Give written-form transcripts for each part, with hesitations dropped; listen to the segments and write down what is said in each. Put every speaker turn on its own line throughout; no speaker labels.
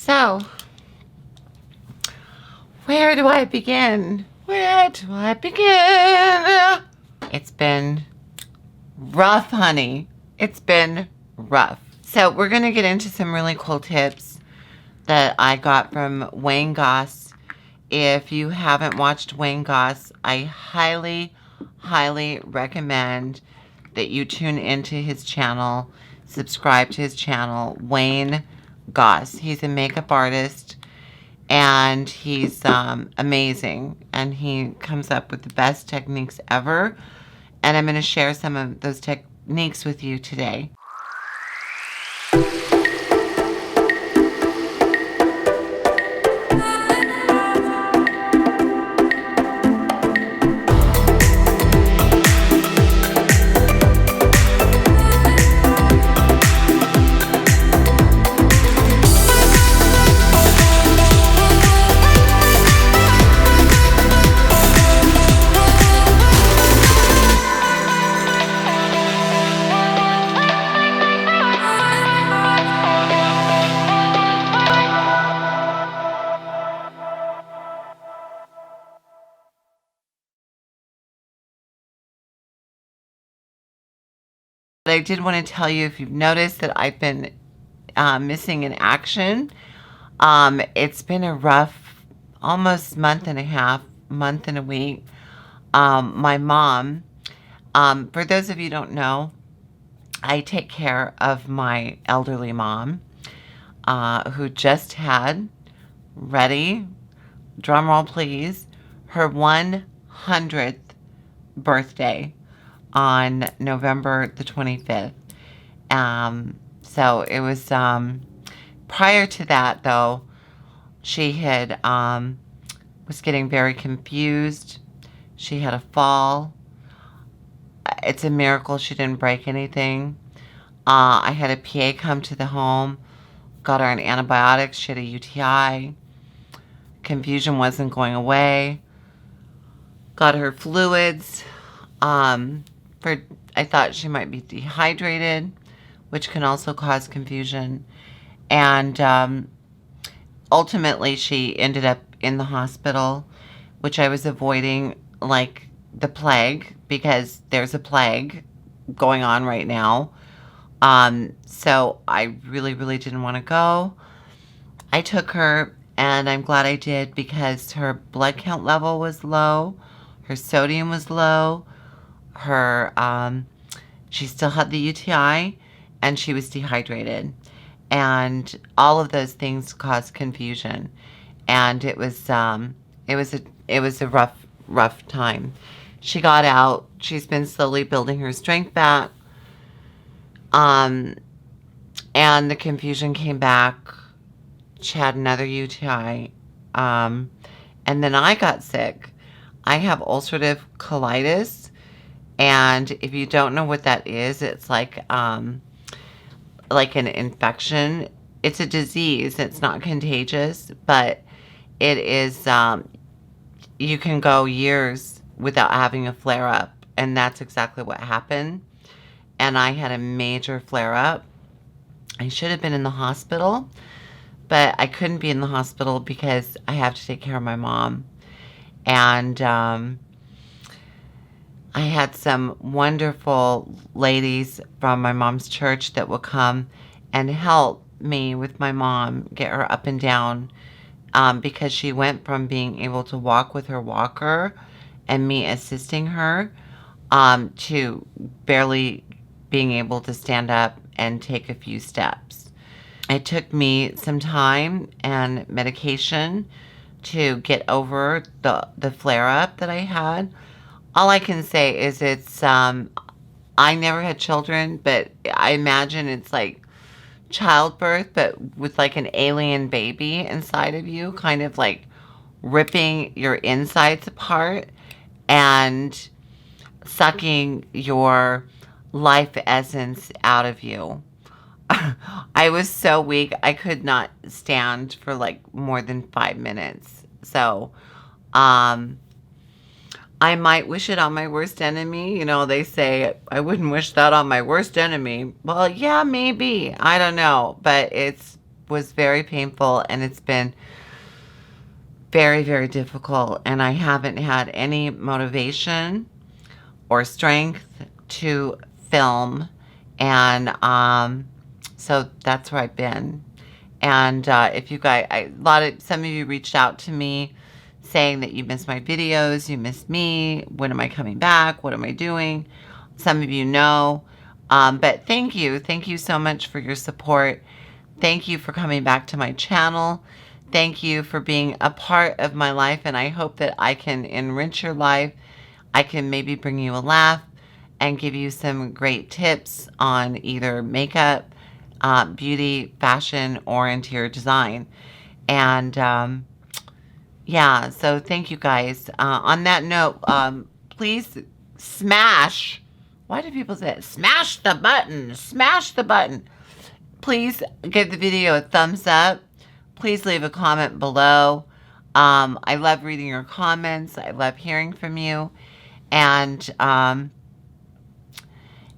So, where do I begin? Where do I begin? It's been rough, honey. It's been rough. So we're going to get into some really cool tips that I got from Wayne Goss. If you haven't watched Wayne Goss, I highly, highly recommend that you tune into his channel, subscribe to his channel, Wayne Goss. He's a makeup artist and he's amazing, and he comes up with the best techniques ever, and I'm going to share some of those techniques with you today. But I did want to tell you, if you've noticed that I've been missing in action, it's been a rough almost month and a week. My mom, for those of you who don't know, I take care of my elderly mom, who just had, ready, drum roll please, her 100th birthday on November the 25th. So it was, prior to that though, she had, was getting very confused. She had a fall. It's a miracle she didn't break anything. I had a PA come to the home, got her on antibiotics. She had a UTI. Confusion wasn't going away. Got her fluids. I thought she might be dehydrated, which can also cause confusion. And ultimately, she ended up in the hospital, which I was avoiding like the plague, because there's a plague going on right now. So I really, really didn't want to go. I took her, and I'm glad I did, because her blood count level was low. Her sodium was low. Her, she still had the UTI, and she was dehydrated. And all of those things caused confusion. And it was a rough time. She got out. She's been slowly building her strength back. And the confusion came back. She had another UTI. And then I got sick. I have ulcerative colitis. And if you don't know what that is, it's like an infection. It's a disease. It's not contagious, but it is, you can go years without having a flare-up. And that's exactly what happened. And I had a major flare-up. I should have been in the hospital, but I couldn't be in the hospital because I have to take care of my mom. And I had some wonderful ladies from my mom's church that would come and help me with my mom, get her up and down, because she went from being able to walk with her walker and me assisting her, to barely being able to stand up and take a few steps. It took me some time and medication to get over the flare-up that I had. All I can say is it's, I never had children, but I imagine it's like childbirth, but with like an alien baby inside of you, kind of like ripping your insides apart and sucking your life essence out of you. I was so weak, I could not stand for like more than 5 minutes. So, I might wish it on my worst enemy. You know, they say, I wouldn't wish that on my worst enemy. Well, yeah, maybe. I don't know. But it's was very painful, and it's been very, very difficult, and I haven't had any motivation or strength to film, and so that's where I've been. And if you guys, some of you reached out to me saying that you missed my videos, you missed me, when am I coming back, what am I doing? Some of you know, but thank you so much for your support. Thank you for coming back to my channel. Thank you for being a part of my life, and I hope that I can enrich your life. I can maybe bring you a laugh and give you some great tips on either makeup, beauty, fashion, or interior design. And yeah, so thank you guys. On that note, please smash. Why do people say it? Smash the button. Smash the button. Please give the video a thumbs up. Please leave a comment below. I love reading your comments. I love hearing from you. And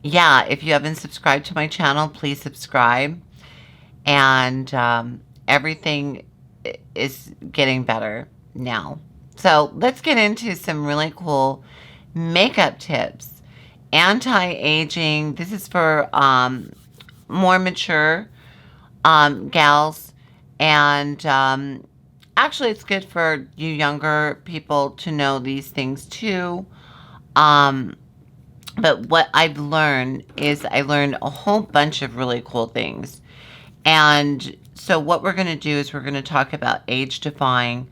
yeah, if you haven't subscribed to my channel, please subscribe. And everything is getting better now. So let's get into some really cool makeup tips. Anti-aging. This is for more mature gals, and actually it's good for you younger people to know these things too. But what I've learned is I learned a whole bunch of really cool things. And so what we're going to do is we're going to talk about age-defying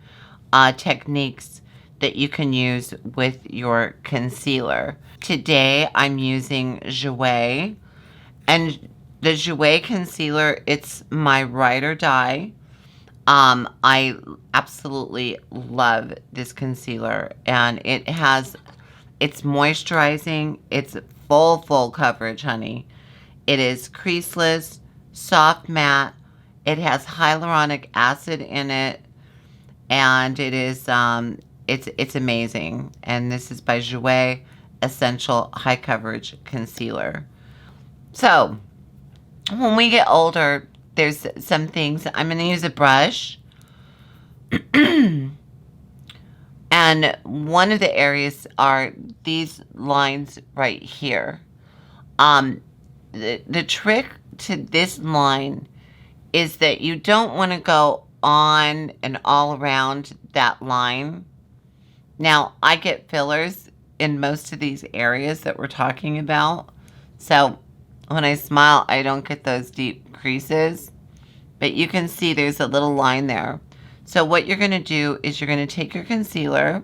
techniques that you can use with your concealer. Today I'm using MUA, and the MUA concealer, it's my ride or die. I absolutely love this concealer, and it's moisturizing. It's full coverage, honey. It is creaseless, soft matte. It has hyaluronic acid in it, and it is it's amazing. And this is by MUA Essential High Coverage Concealer. So when we get older, there's some things. I'm going to use a brush. And one of the areas are these lines right here. The trick to this line is that you don't want to go on and all around that line. Now, I get fillers in most of these areas that we're talking about. So when I smile, I don't get those deep creases. But you can see there's a little line there. So what you're going to do is you're going to take your concealer,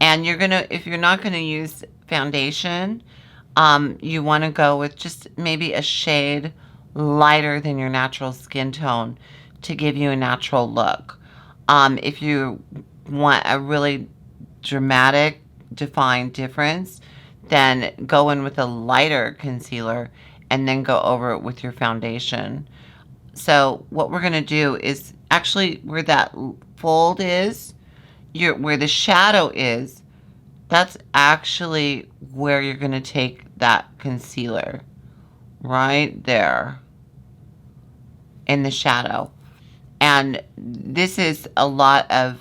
and you're going to, if you're not going to use foundation, you want to go with just maybe a shade lighter than your natural skin tone to give you a natural look. If you want a really dramatic, defined difference, then go in with a lighter concealer and then go over it with your foundation. So what we're going to do is actually where that fold is, where the shadow is, that's actually where you're going to take that concealer. Right there. In the shadow. And this is a lot of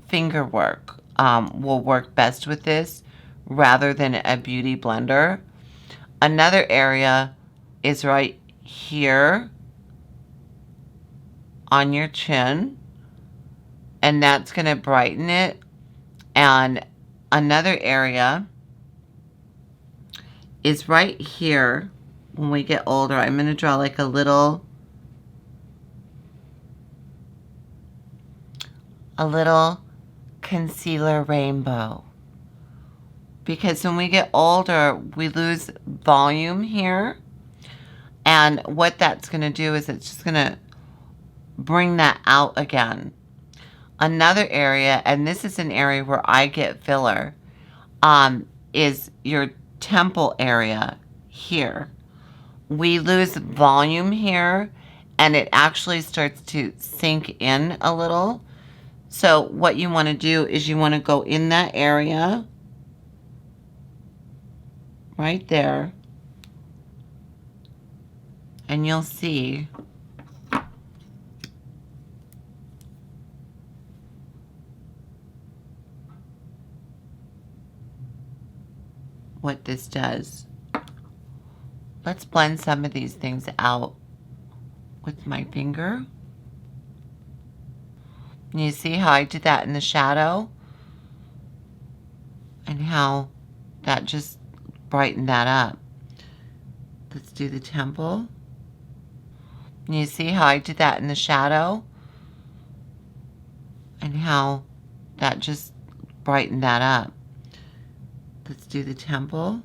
finger work. Will work best with this rather than a beauty blender. Another area is right here on your chin, and that's going to brighten it. And another area is right here. When we get older, I'm going to draw like a little concealer rainbow, because when we get older we lose volume here, and what that's going to do is it's just going to bring that out again. Another area, and this is an area where I get filler, is your temple area here. We lose volume here, and it actually starts to sink in a little. So what you want to do is you want to go in that area right there, and you'll see what this does. Let's blend some of these things out with my finger. You see how I did that in the shadow? And how that just brightened that up. Let's do the temple. You see how I did that in the shadow? And how that just brightened that up. Let's do the temple.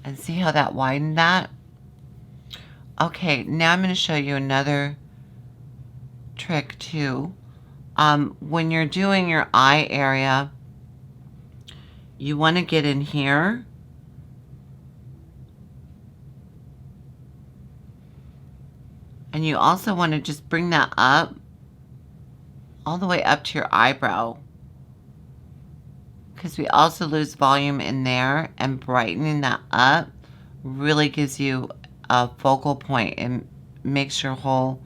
And see how that widened that? Okay, now I'm going to show you another trick too. When you're doing your eye area, you want to get in here and you also want to just bring that up all the way up to your eyebrow, because we also lose volume in there, and brightening that up really gives you a focal point and makes your whole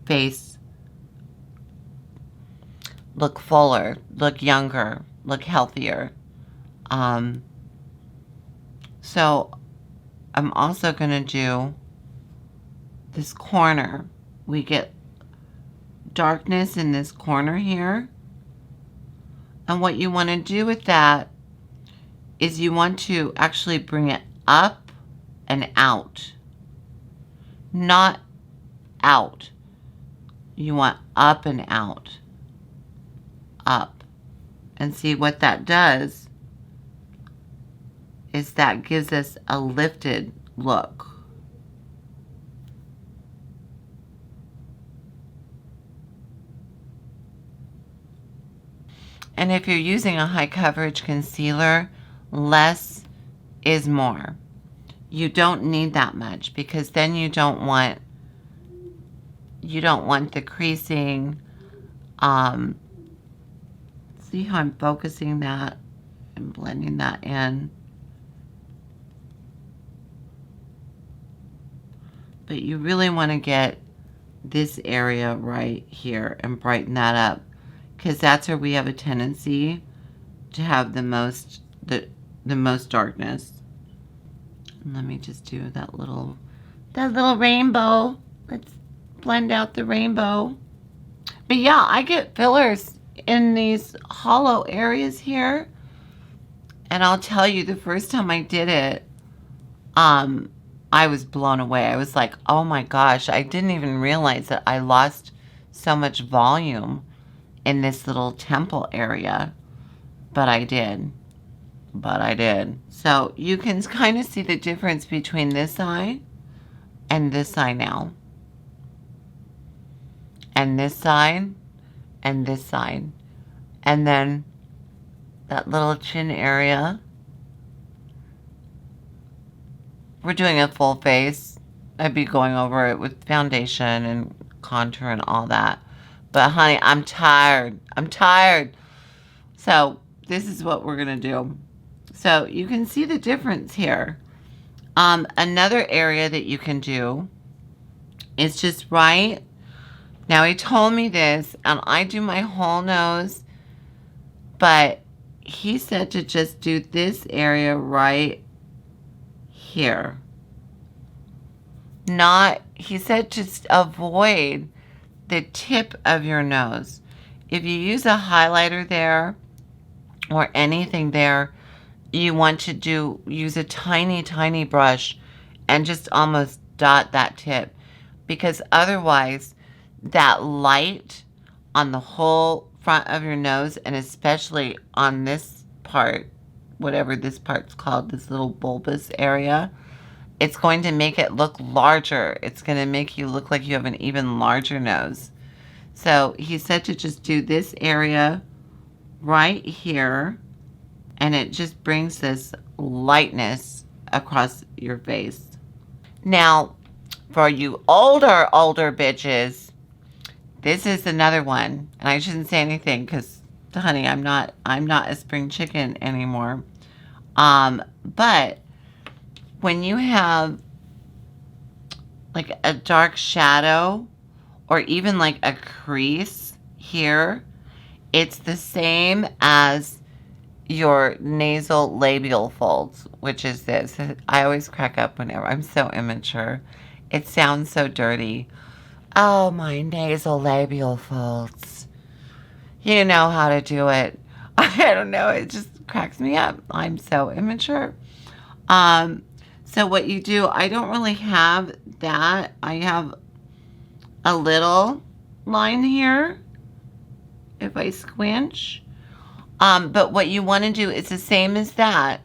face look fuller, look younger, look healthier. So I'm also going to do this corner. We get darkness in this corner here. And what you want to do with that is you want to actually bring it up and out. Not out. You want up and out. Up. And see what that does is that gives us a lifted look. And if you're using a high coverage concealer, less is more. You don't need that much, because then you don't want the creasing. See how I'm focusing that and blending that in. But you really want to get this area right here and brighten that up, because that's where we have a tendency to have the most darkness. And let me just do that little rainbow. Let's blend out the rainbow. But yeah, I get fillers in these hollow areas here. And I'll tell you, the first time I did it, I was blown away. I was like, oh my gosh, I didn't even realize that I lost so much volume in this little temple area. But I did. So you can kind of see the difference between this eye and this eye now. And this side and this side. And then that little chin area. We're doing a full face. I'd be going over it with foundation and contour and all that. But honey, I'm tired. So this is what we're going to do. So you can see the difference here. Another area that you can do is just right. Now he told me this, and I do my whole nose, but he said to just do this area right here. He said just avoid the tip of your nose. If you use a highlighter there or anything there, you want to use a tiny brush and just almost dot that tip, because otherwise that light on the whole front of your nose, and especially on this part, whatever this part's called, this little bulbous area, it's going to make it look larger. It's going to make you look like you have an even larger nose. So he said to just do this area right here, and it just brings this lightness across your face. Now, for you older bitches, this is another one. And I shouldn't say anything because, honey, I'm not a spring chicken anymore. But when you have like a dark shadow or even like a crease here, it's the same as your nasal labial folds, which is this. I always crack up whenever I'm so immature. It sounds so dirty. Oh, my nasal labial folds. You know how to do it. I don't know. It just cracks me up. I'm so immature. So what you do, I don't really have that. I have a little line here if I squinch. But what you want to do is the same as that.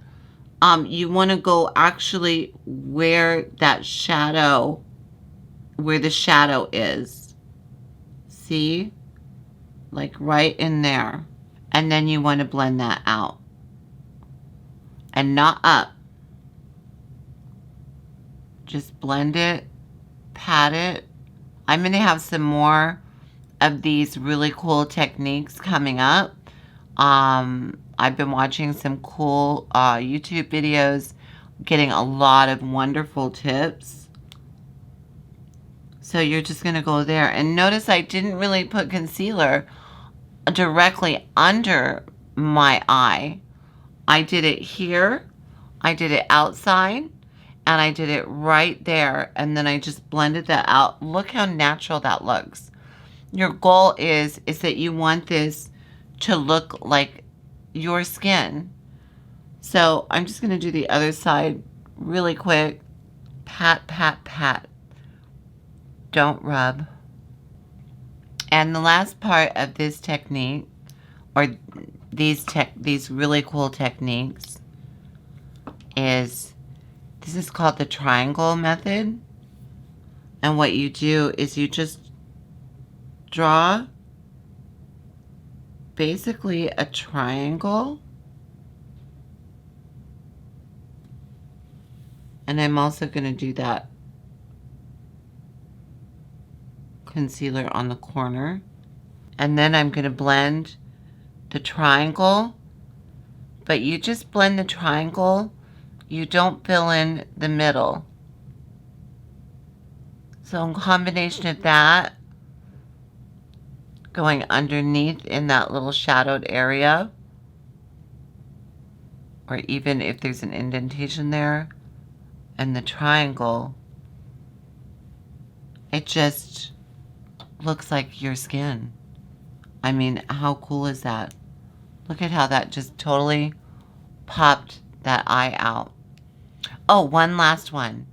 You want to go actually where that shadow, where the shadow is. See? Like right in there. And then you want to blend that out. And not up. Just blend it, pat it. I'm going to have some more of these really cool techniques coming up. I've been watching some cool YouTube videos, getting a lot of wonderful tips. So you're just going to go there. And notice I didn't really put concealer directly under my eye. I did it here, I did it outside, and I did it right there. And then I just blended that out. Look how natural that looks. Your goal is that you want this to look like your skin. So I'm just going to do the other side really quick. Pat, pat, pat. Don't rub. And the last part of this technique, or these really cool techniques, is this is called the triangle method. And what you do is you just draw basically a triangle. And I'm also going to do that concealer on the corner. And then I'm going to blend the triangle. But you just blend the triangle. You don't fill in the middle. So in combination of that, going underneath in that little shadowed area, or even if there's an indentation there, and the triangle, it just looks like your skin. I mean, how cool is that? Look at how that just totally popped that eye out. Oh, one last one.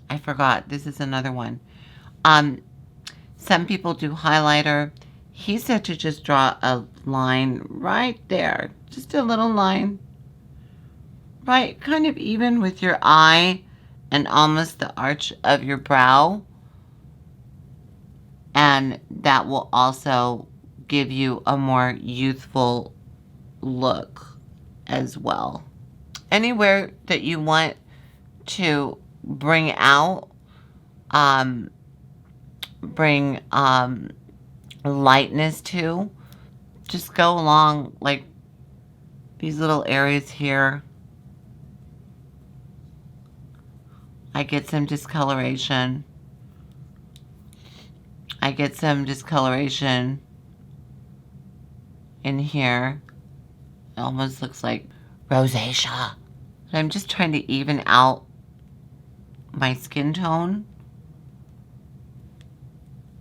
I forgot. This is another one. Some people do highlighter. He said to just draw a line right there. Just a little line. Right, kind of even with your eye and almost the arch of your brow. And that will also give you a more youthful look as well. Anywhere that you want to bring out, bring lightness to, just go along like these little areas here. I get some discoloration. I get some discoloration in here. It almost looks like rosacea. I'm just trying to even out my skin tone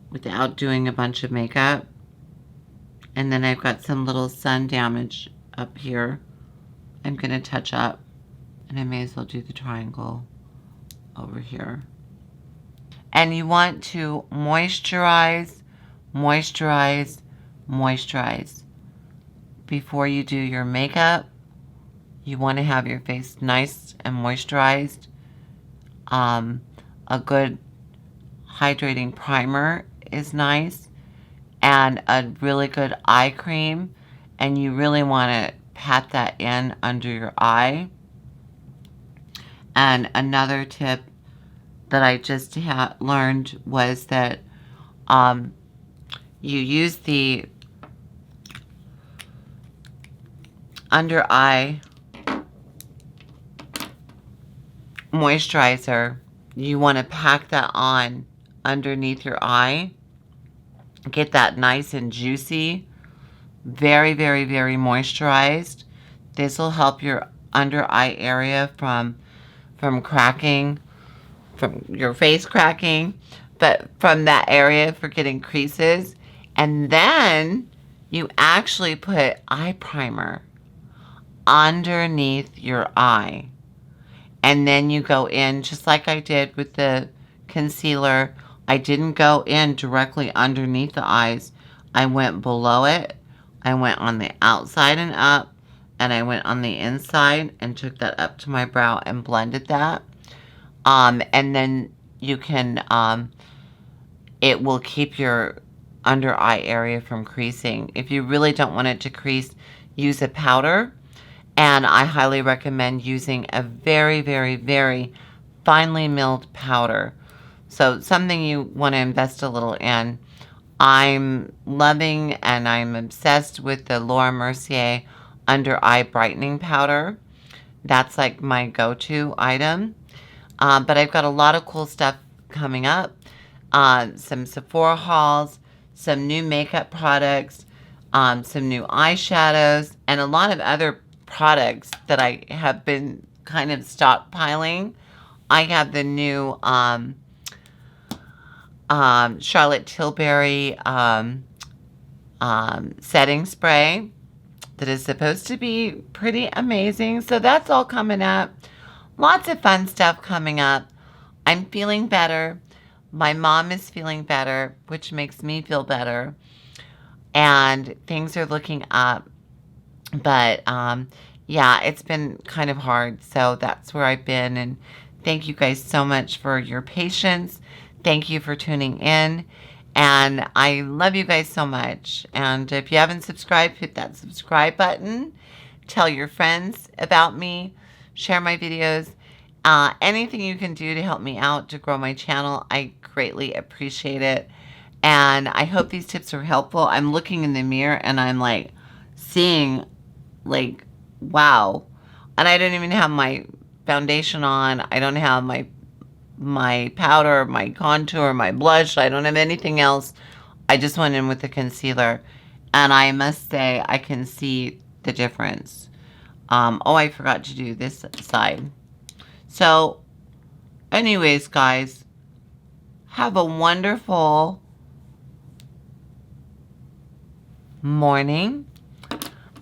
without doing a bunch of makeup. And then I've got some little sun damage up here I'm going to touch up. And I may as well do the triangle over here. And you want to moisturize, moisturize, moisturize. Before you do your makeup, you want to have your face nice and moisturized. A good hydrating primer is nice. And a really good eye cream. And you really want to pat that in under your eye. And another tip that I just learned was that you use the under eye moisturizer you want to pack that on underneath your eye. Get that nice and juicy. Very, very, very moisturized. This will help your under eye area from cracking, from your face cracking, but from that area for getting creases. And then you actually put eye primer underneath your eye. And then you go in just like I did with the concealer. I didn't go in directly underneath the eyes. I went below it. I went on the outside and up, and I went on the inside and took that up to my brow and blended that. And then you can, it will keep your under eye area from creasing. If you really don't want it to crease, use a powder. And I highly recommend using a very, very, very finely milled powder. So something you want to invest a little in. I'm loving and I'm obsessed with the Laura Mercier Under Eye Brightening Powder. That's like my go-to item. But I've got a lot of cool stuff coming up. Some Sephora hauls, some new makeup products, some new eyeshadows, and a lot of other products that I have been kind of stockpiling. I have the new Charlotte Tilbury setting spray that is supposed to be pretty amazing. So that's all coming up. Lots of fun stuff coming up. I'm feeling better. My mom is feeling better, which makes me feel better. And things are looking up. But yeah, it's been kind of hard. So that's where I've been. And thank you guys so much for your patience. Thank you for tuning in. And I love you guys so much. And if you haven't subscribed, hit that subscribe button. Tell your friends about me. Share my videos. Anything you can do to help me out to grow my channel, I greatly appreciate it. And I hope these tips are helpful. I'm looking in the mirror and I'm like seeing like, wow. And I don't even have my foundation on. I don't have my powder, my contour, my blush. I don't have anything else. I just went in with the concealer. And I must say, I can see the difference. Oh, I forgot to do this side. So, anyways, guys, have a wonderful morning,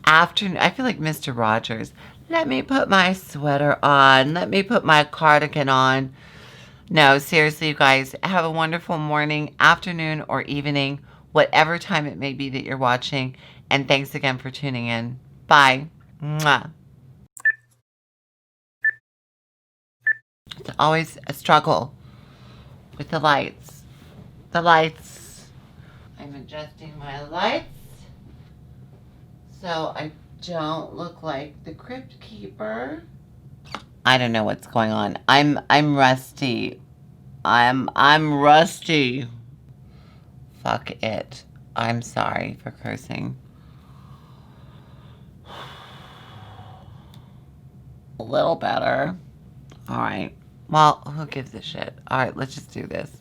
afternoon. I feel like Mr. Rogers. Let me put my sweater on. Let me put my cardigan on. No, seriously, you guys, have a wonderful morning, afternoon, or evening, whatever time it may be that you're watching. And thanks again for tuning in. Bye. Mwah. It's always a struggle with the lights. The lights. I'm adjusting my lights so I don't look like the crypt keeper. I don't know what's going on. I'm rusty. I'm rusty. Fuck it. I'm sorry for cursing. A little better. All right. Well, who gives a shit? All right, let's just do this.